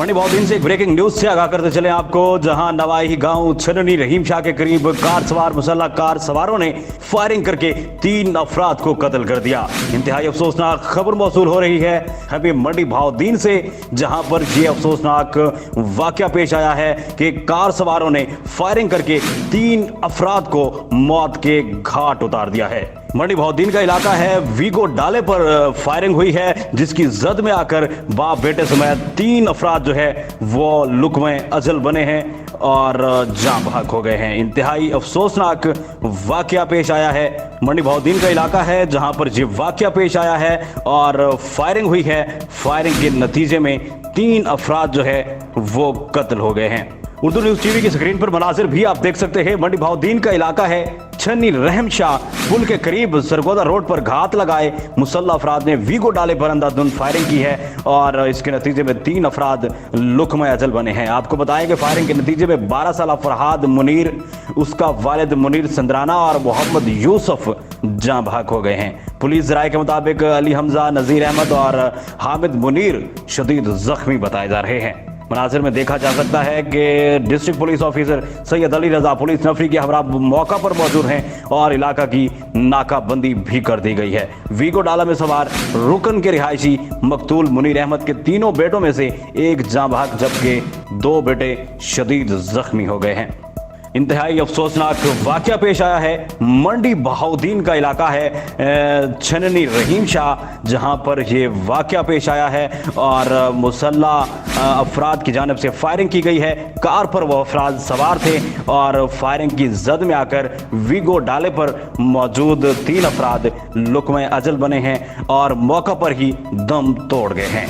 मंडी बहुत दिन से एक ब्रेकिंग न्यूज से आगाह करते चले आपको, जहां नवाई गांव छननी रहीम शाह के करीब कार सवार मुसल्लह कार सवारों ने फायरिंग करके 3 अफराद को कत्ल कर दिया। इंतहाई अफसोसनाक खबर मौसूल हो रही है हबीब मंडी भावदीन से, जहां पर ये अफसोसनाक वाकया पेश आया है कि कार सवारों ने फायरिंग करके 3 अफराद को मौत के घाट उतार दिया है। मंडी भावदीन का इलाका है, वीगो डाले पर फायरिंग हुई है, जिसकी जद में आकर बाप बेटे समेत 3 अफराद जो है वो लुकमे अजल बने हैं और जान बहक हो गए हैं। इंतहाई अफसोसनाक वाकया पेश आया है। मंडी भावदीन का इलाका है जहां पर ये वाकया पेश आया है और फायरिंग हुई है। फायरिंग के नतीजे में 3 अफराद जो है वो कत्ल हो गए हैं। उर्दू न्यूज टीवी की स्क्रीन पर मनाजिर भी आप देख सकते हैं। मंडी भावदीन का इलाका है, छन्नी रहीम शाह पुल के करीब सरगोदा रोड पर घात लगाए मुसल्लह अफराद ने वीगो डाले पर अंधाधुंध फायरिंग की है और इसके नतीजे में 3 अफराद लुकमे अजल बने हैं। आपको बताएं कि फायरिंग के नतीजे में 12 साल फरहाद मुनीर, उसका वालिद मुनीर संदराना और मोहम्मद यूसुफ जान बहक हो गए हैं। पुलिस राय के मुताबिक अली हमजा, नजीर अहमद और हामिद मुनीर शदीद जख्मी बताए जा रहे हैं। मनाजिर में देखा जा सकता है कि district police officer Syed Ali Raza police नफरी के हमरा मौका पर मौजूद हैं और इलाका की नाकाबंदी भी कर दी गई है। वीगो डाला में सवार रुकन के रिहायशी मकतूल मुनीर अहमद के 3 बेटों में से एक जान बहक जबकि 2 बेटे शदीद जख्मी हो गए हैं। इंतहाई अफसोसनाक वाकया पेश आया है। मंडी भावदीन का इलाका है, छननी रहीम शाह, जहां पर यह वाकया पेश आया है और मुसल्लह अफराद की जानिब से फायरिंग की गई है। कार पर वो अफराद सवार थे और फायरिंग की जद में आकर वीगो डाले पर मौजूद 3 अफराद लुकमे अजल बने हैं और मौका पर ही दम तोड़ गए हैं।